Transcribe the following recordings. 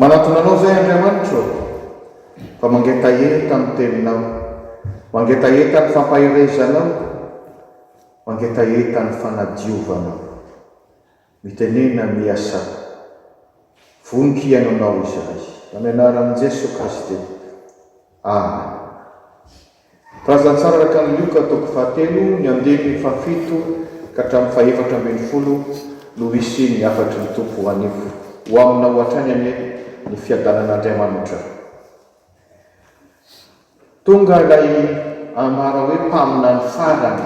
Manatonanao zay Andriamanitra fa mangetaheta amin'ny teninao, mangetaheta ny fampahirezanao, mangetaheta ny fanadiovanao. Mitenena miasa voninky ianonao izay amin'ny anaran'i Jesosy Kristy. Amen. Farazantsara araka ny Luka toko 7 ny andiny 7 ka hatramin'ny 4:10 no hisy ny afatry ny tompo ho anio ho aminao hatrany ny fiadanan'Andriamanitra. Tonga ilay amara hoe mpamina ny farany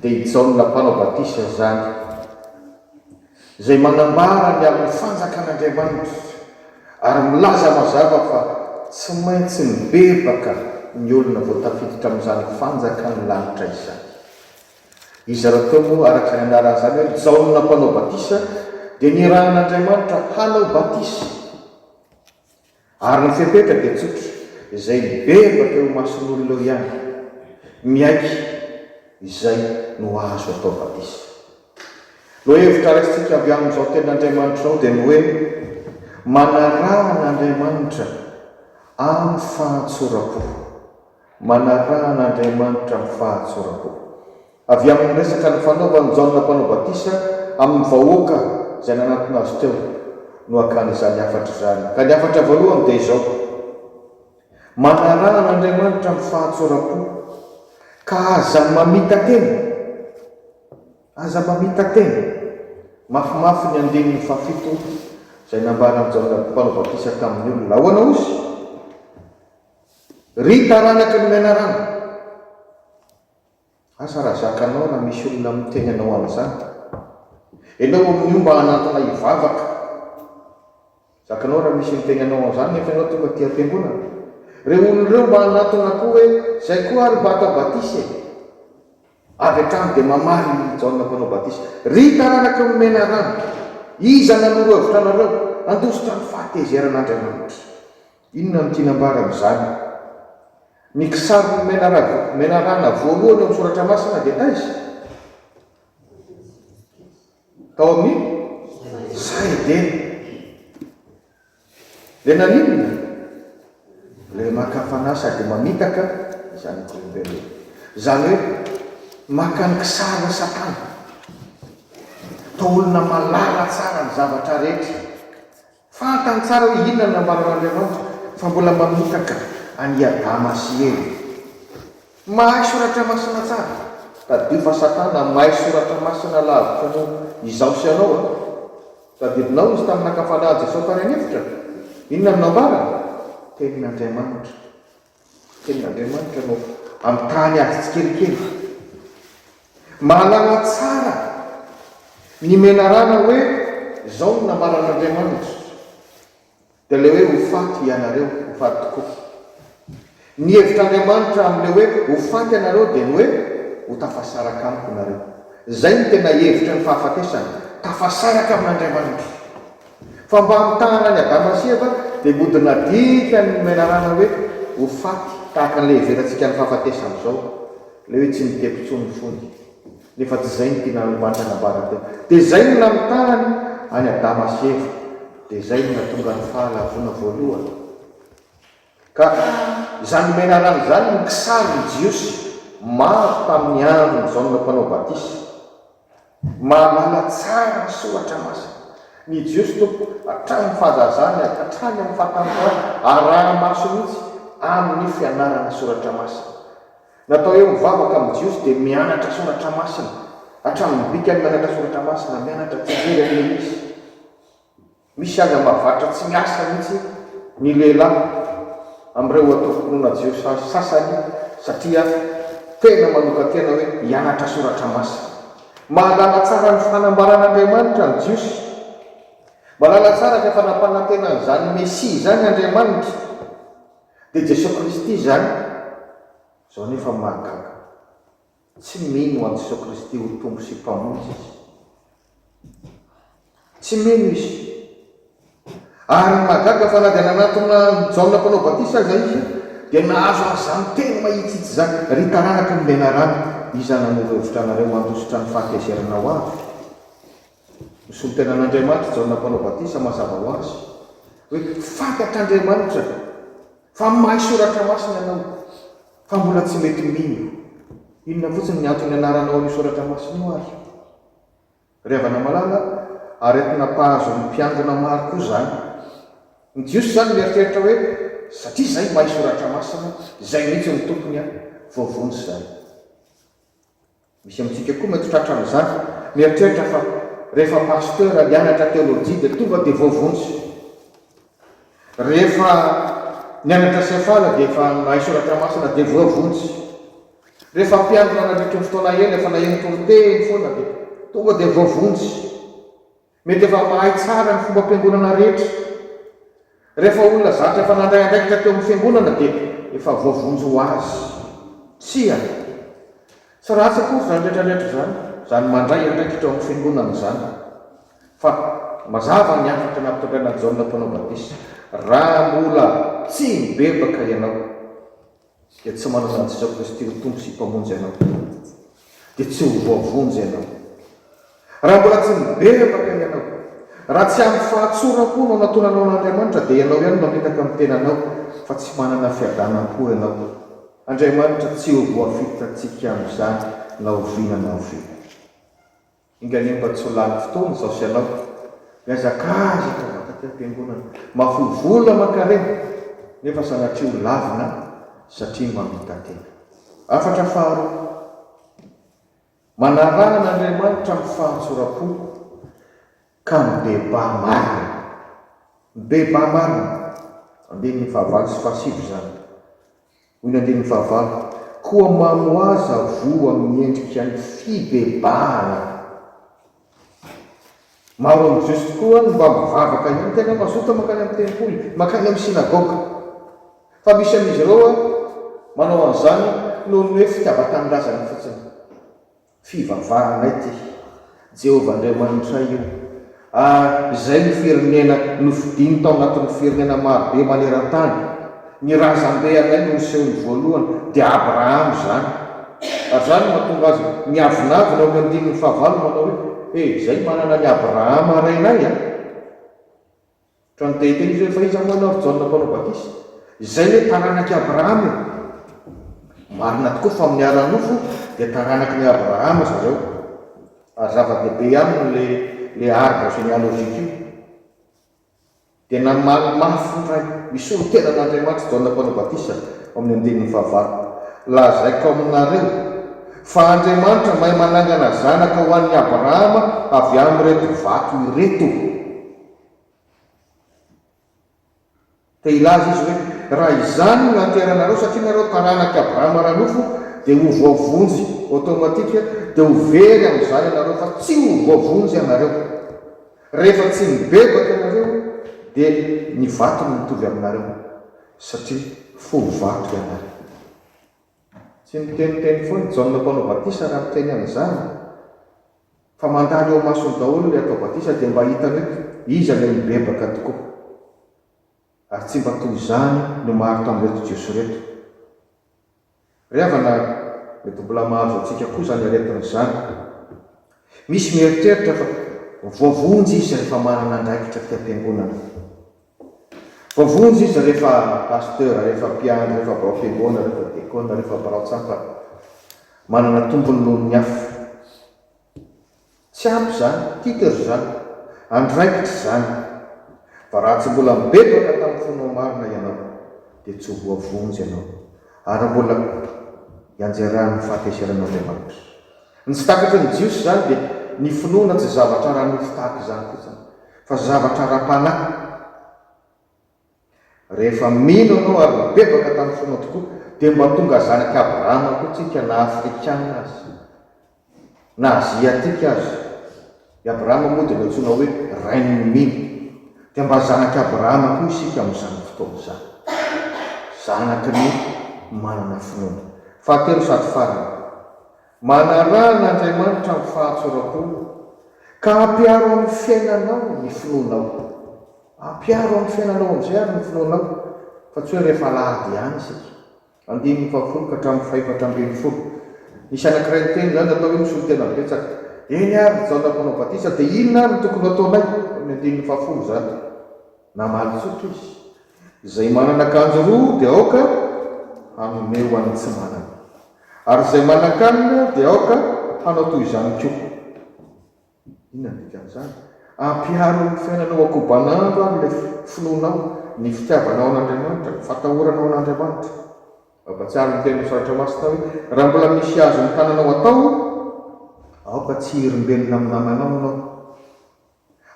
dia Jaona mpanao batisa zany, izay manambara ny amin'ny fanjakan'Andriamanitra ary milaza mazava fa tsy maintsy mibebaka ny olona voatafiditra amin'izany fanjakany lanitra izany. Izy raha tao moa araka ny anaran'izany hoe Jaona mpanao batisa dia nirahan'Andriamanitra hanao batisa, ary ny fepetra dia tsotra, izay mibebaka eo mason'olona eo ihany miaiky izay no azo atao batisa. Lo hevitra raisitsika avy amin'izao ten'Andriamanitra ao dia ny hoe manarahan'Andriamanitra amin'ny fahatsoram-po, manarahan'Andriamanitra amin'ny fahatsoram-po. Avy amin'ny resaka ny fanaovany Jaona mpanao batisa amin'ny vahoaka izay nanantona azy teo no akan'izany afatra izany. Ka ny afatra voalohany dia izao: manarahan'Andriamanitra amin'ny fahatsoram-po ka aza mamita tena, aza mamita tena. Mafimafy ny andininy 7 izay nambara amin'ny Jaona mpanao batisa tamin'ny olona. Ahoana ozy? Ry taranaky ny menarana. Asa raha zakanao raha misy olona miteny anao an'izany, ianao amin'io mba hanatona hivavaka. Zakanao raha misy miteny anao an'izany nefa ianao tonga tia am-piangonana. Reo olona ireo mba hanatona koa hoe zay koa ary mba atao batisa e. Avy hatrany dia mamaly Jaona mpanao batisa: ry taranaky ny menarana, iza nanoro hevitra anareo andositra ny fahatezeran'Andriamanitra. Inona no tinambara amin'izany? Ny kisary menarana voalohany amin'ny soratra masina dia taiza? Tao amin'ny Saideny. Le naninona? Le makafana sady mamitaka izany kolombelo. Izany hoe maka ny kisary Satana, tao olona malala tsara ny zavatra rehetra, fantany tsara hoe inona nambaran'Andriamanitra, fa mbola mamitaka any Adama sy Eva. Mahay soratra masina tsara, tadio fa Satana mahay soratra masina lavitra no izao sy anao. Tadidinao izy tamin'ny nakafana Jesosy tany anefitra. Inona no nambarana? Tenin'Andriamanitra. Tenin'Andriamanitra no amitany azy tsikelikely. Mahalala tsara ny menarana hoe zao no nambaran'Andriamanitra, dia le hoe ho faty ianareo, ho faty tokoa. Ny hevitr'Andriamanitra amin'le hoe ho faty ianareo dia ny hoe ho tafasaraka amiko nareo. Zay ny tena hevitra ny fahafatesana, tafasaraka amin'Andriamanitra. Fa mba hamitahana ny Adama sy Eva dia bodina dika ny menarana hoe ho faty, tahaka n'le heverantsika ny fahafatesana zao, le hoe tsy mitepitsony fony. Nefa tsy zay ny tiana Andriamanitra nambara teo. Dia zay no namitahany any Adama sy Eva, dia zay no nahatonga ny fahalavona voalohany. Ka izany menarana izany ny kisary Jiosy maro tamin'ny andro ny Jaona mpanao batisa. Mahalala tsara ny soratra masina. Ny Jiosy tompo hatrany fahazazany, hatrany amin'ny fahatanjahany, araha-maso mihitsy amin'ny fianarana soratra masina. Natao eo mivavaka amin'ny Jiosy dia mianatra soratra masina, hatramin'ny bika mianatra soratra masina, mianatra tsy very amin'ilay misy. Misy aza mavatra tsy miasa mihitsy ny lehilahy amin'ireo atao-pinoana Jiosy sasany satria tena manoka tena hoe hianatra soratra masina. Mahalala tsara ny fanambaran'Andriamanitra ny Jiosy, mahalala tsara ny fanampanantena izany Mesia izany Andriamanitra, dia Jesosy Kristy izany. Zao nefa mahagaga, tsy mino an'i Jesosy Kristy ho tombo sy mpamonjy izy, tsy mino izy. Ary mahagaga fa na dia nanatona Jaona mpanao batisa aza izy dia nahazo azany tena mahitsitsy zany: ry taranaky ny menarana, iza nanoro hevitra anareo andositra ny fahatezerana ho avy. Misolo tenan'Andriamanitra Jaona mpanao batisa mazava ho azy, hoe fantatr'Andriamanitra fa mahay soratra masina ianao fa mbola tsy mety mino. Inona fotsiny ny antony anaranao ny soratra masina io azy? Revana malala aretina mpahazo ny mpiangona maro koa zany. Ny jiosy zany mieritreritra hoe satria zay mahay soratra masina, zay mihitsy ny tompony a voavonjy zay. Misy amintsika koa mety tratra amin'izany, mieritreritra fa rehefa pasteur nianatra teolojia dia tonga dia voavonjy. Rehefa nianatra sefala dia efa mahay soratra masina dia voavonjy. Rehefa mpiangona nandritra ny fotoana ela efa nahenoko ny teny foana dia tonga dia voavonjy. Mety efa mahay tsara ny fomba ampiangonana rehetra. Rehefa olona zatra efa nandray andraikitra teo amin'ny fiangonana dia efa voavonjy ho azy. Tsia tsy ratsy akory zany rehetrarehetra zany, zany mandray andraikitra amin'ny fiangonana zany. Fa mazava ny afatra nampitondraina Jaona mpanao batisa. Raha mbola tsy mibebaka ianao dia tsy manana an'i Jesosy Kristy ho tompo sy mpamonjy ianao, dia tsy ho voavonjy ianao. Raha mbola tsy mibebaka ianao, raha tsy amin'ny fahatsorako no natonanao n'Andriamanitra dia ianao ihany mametaka amin'ny tenanao fa tsy manana fiadanam-po ianao. Andriamanitra tsy ho voafitatsika amin'izany na oviana na oviana. Ingalia mba tsy ho lany fotoana izao sy ianao miazak'azy tavaka ty am-piangonana mafovola mankarena nefa sanatria ho lavina satria mamita tena. Afatra faharoa, manarana n'Andriamanitra amin'ny fahatsorako ka mibeba marina. Mibeba marina andiny fahavalo sy fahasivy zany. Hoy andiny fahavalo, koa mamoaza voa miendrika ny fibebahana. Maro amin'ny Jiosy tokoa mba mivavaka ihany tena mazoto makany amin'ny tempoly, makany amin'ny sinagoga. Fa misy amin'izy ireo manao an'izany noho ny hoe fitiavan-tanindrazana fotsiny. Fivavahana ity Jehovah Andriamanitra io. Izay ny firenena nofidiny tao anatin'ny firenena marobe maneran-tany. Ny razambe anay no nisehony voalohany dia Abraham zany. Ary zany mahatonga azy miavinavina ao amin'ny fahavalo manao hoe zay manana ny Abraham arainay a. Trano tehiteny izy hoe fa iza moa ianao Jaona mpanao batisa? Izay hoe taranaky Abraham io. Marina tokoa fa amin'ny ara-nofo dia taranaky ny Abraham zareo. Ary zava-dehibe aminy le arbre généalogique io. Dia namafy ray misolo tena n'Andriamanitra Jaona mpanao batisa amin'ny andininy fahavalo. Lazaiko aminareo fa Andriamanitra mahay manangana zanaka ho an'ny Abrahama avy amin'ireto vato ireto. Te ilaza izy hoe raha izany no anteranareo satria nareo taranaky Abrahama ara-nofo dia ho voavonjy automatika dia ho very amin'izany ianareo fa tsy ho voavonjy ianareo. Rehefa tsy mibebaka ianareo dia ny vato no mitovy aminareo satria fo vato ianareo. Tsy miteniteny foana Jaona mpanao batisa raha miteny amin'izany fa mandalo eo masony daholo ilay atao batisa dia mba hitany hoe iza ilay mibebaka tokoa. Ary tsy mba toy izany no maro tamin'ireto Jiosy reto. Riavana mety mbola mahazo antsika koa zany aretin'izany. Misy mieritreritra fa voavonjy izy rehefa manana andraikitra ty am-piangonana. Voavonjy izy rehefa pasteur, rehefa mpiandry, rehefa barao am-piangona, rehefa dekona, rehefa barao tsampa manana tombony noho ny hafa. Tsy ampy zany, titre zany, andraikitra zany. Fa raha tsy mbola mibebaka tamin'ny fonao marina ianao dia tsy ho voavonjy ianao ary mbola ianjerahan'ny fahateseran'Andriamanitra. Ny tsy takatry ny Jiosy zany dia ny finoana tsy zavatra ranofo tahaka izany fotsiny fa zavatra ra-panahy. Rehefa mino anao ary mibebaka tamin'ny fonao tokoa dia mba tonga zanaky Abrahama koa tsika na Afrikana azy na Aziatika azy. I Abrahama moa dia natsoina hoe rain'ny mino. Dia mba zanaky Abrahama koa isika amin'izany fotoana izany. Zanaky ny manana finoana. Fahatelo sady farany. Manarahan'Andriamanitra amin'ny fahatsorako ka ampiaro amin'ny fiainanao ny finoanao. Ampiaro amin'ny fiainanao amin'izay ary ny finoanao fa tsy hoe rehefa lahady ihany isika. 5 ka hatramin'ny 420. Nisy anankiray ny teny zany atao hoe misolo tena betsaka. Eny ary Jaona mpanao batisa dia inona ary no tokony ataonay? Amin'ny 5 zany. namaly tsotra izy izay manana akanjo roa dia aoka hanome ho an'ny tsy manana, ary izay manan-kanina dia aoka hanao toy izany koa. Inona dikan'izany? Ampiaro ny fiainanao akobanandro ary ilay finoanao ny fitiavanao an'Andriamanitra, ny fatahoranao an'Andriamanitra. Mampatsiaro ny teny Soratra Masina hoe raha mbola misy azo ny tananao atao, aoka tsy hirim-belona amin'ny namanao anao.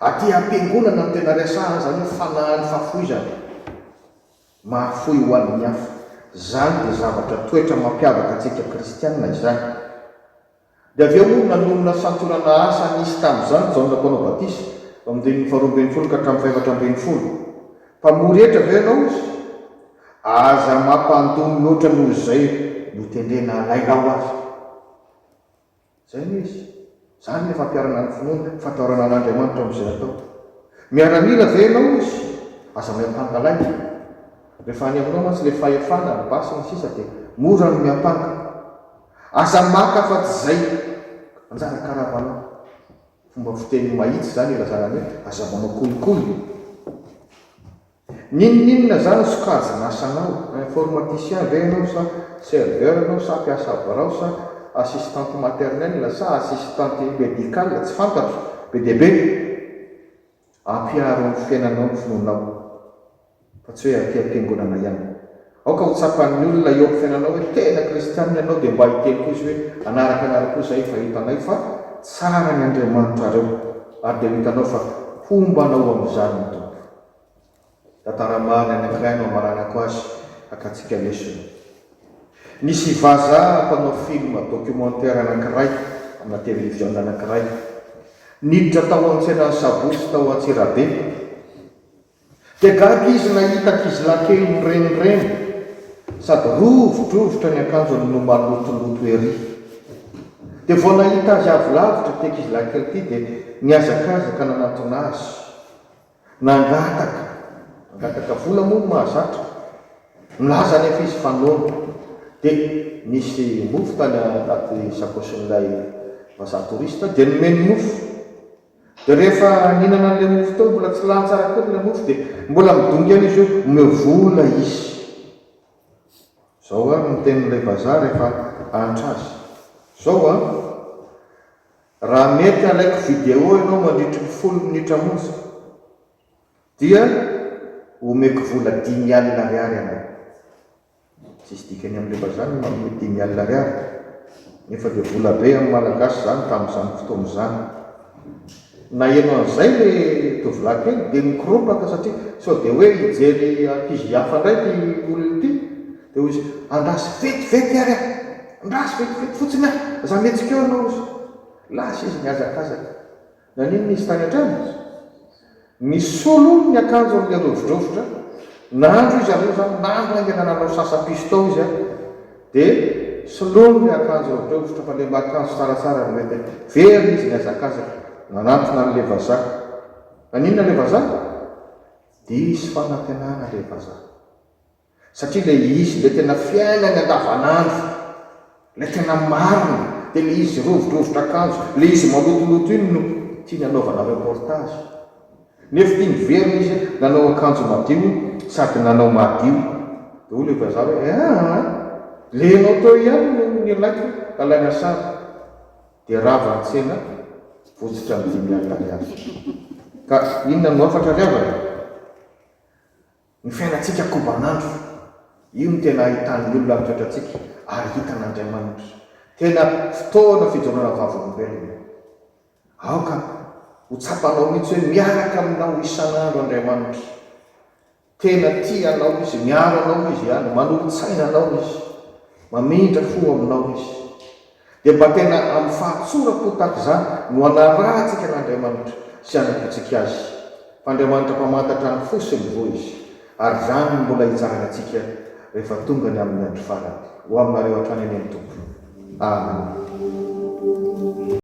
Aty am-piangonana no tena resahana zany hoe fanahin'ny fahafoizana, mahafoy ho an'ny hafa. Zany dia zavatra toetra mampiavaka antsika kristianina izany. Dia avy eo moa nanomina santorana asa nisy tamin'izany Jaona Mpanao Batisa amin'ny 12 ka hatramin'ny 14. Mpamory etra ve ianao izy? Aza mampandomy loatra noho izay no tendrena alailao azy. Zay no izy. Zany le fampiarana ny finoana, fataorana an'Andriamanitra amin'izay atao. Miaramila ve ianao izy? Aza miampangalaina. Rehefa any aminao mantsy le fahefana ny basy ny sisa dia mora no miampanga. Aza maka fa tsy zay anjara karavanao. Fomba fiteny mahitsy zany ilazana hoe aza manao kolikoly. Ninonina zany sokajy nasanao, informaticien ve ianao sa serveur ianao sa mpiasa barao sa assistante maternelle sa assistante médicale, tsy fantatro be dia be. Ampiaro ny fiainanao ny finoanao fa tsy hoe aty am-piangonana ihany. Aoka ho tsapan'ny olona eo amin'ny fiainanao hoe tena kristianina ianao dia mba hiteny koa izy hoe anaraka izay fa hitanay fa tsara ny Andriamanitra reo, ary dia hitanao fa hombanao amin'izany ny tompo. Tantaramahany anankiray no amaranako azy akatsika lesona. Nisy vazaha mpanao film documentaire anankiray amina televiziona anankiray, niditra tao an-tsenan'ny Sabosy tao Antsirabe. Dia gaga izy nahita ankizilahy kely mirenireny sady rovitrovitra ny akanjony no malotoloto ery. Dia vao nahita azy avy lavitra ty ankizilahy kely ty dia niazakazaka nanantona azy, nangataka vola moa no mahazatra, milaza nefa izy fanoana. Dia nisy mofo tany anaty sakoson'ilay vazaha torista dia nomeny mofo. Dia rehefa ninana an'ilay mofo tao mbola tsy lany tsara koa ilay mofo dia mbola midongy any izy io omeo vola izy. Zao ary no tenin'ilay vazaha rehefa antra azy. Zao raha mety alaiko vidéo ianao mandritry ny 10 minitra monja dia omeko vola 10,000 ariary anao. Tsisy dikany amin'ilay vazaha no manome 10,000 ariary, nefa dia vola be amin'ny malagasy zany tamin'izany fotoana izany. Na ianao an'izay le tovolahy kely dia mikorompaka satria sao dia hoe hijery ankizy hafa ndraiky olona ity dia hoy izy andrasy vetivety ary aho, andrasy vetivety fotsiny aho, za metsika eo anao izy. Lasa izy niazakazaka. Nanino izy tany an-trano? Misolo ny akanjo amin'ilay rovidrovitra, nandro izy aloha zany, nandro aingana nanao sasa-pistao izy dia soloiny ny akanjo rovidrovitra fa le akanjo tsaratsara mety very izy niazakazaka. Nanantona an'ilay vazaha. Nanino ilay vazaha? Diso fanantenana ilay vazaha. Satria ilay izy ilay tena fiainany andavanandro, ilay tena marina, dia ilay izy rovidrovitra akanjo, ilay izy malotoloto iny no tia nanaovana reportage. Nefa tia miverina izy nanao akanjo madio sady nanao madio. Dia hoy ilay vazaha hoe lenao tao ihany no nialaiko alaina sary. Dia rava an-tsena votsitra ny 10,000 ariary. Ka inona no afatra riavana? Ny fiainantsika kobanandro, io no tena ahitan'ny olona amin'ny toetrantsika ary hitan'Andriamanitra. Tena fotoana fijoroana vavolombelona. Aoka ho tsapanao mihitsy hoe miaraka aminao isan'andro Andriamanitra. Tena tianao izy, miaro anao izy ihany, manolo-tsaina anao izy, mamindra fo aminao izy. Dia mba tena amin'ny fahatsorako tahaka izany no anarahantsika n'Andriamanitra sy anapotsika azy. Fa Andriamanitra mpamantatra ny fosiny vo izy, ary zany mbola hitsarana antsika rehefa tonga ny amin'ny andro farany. Ho aminareo hatrany any amin'ny tompo. Amen.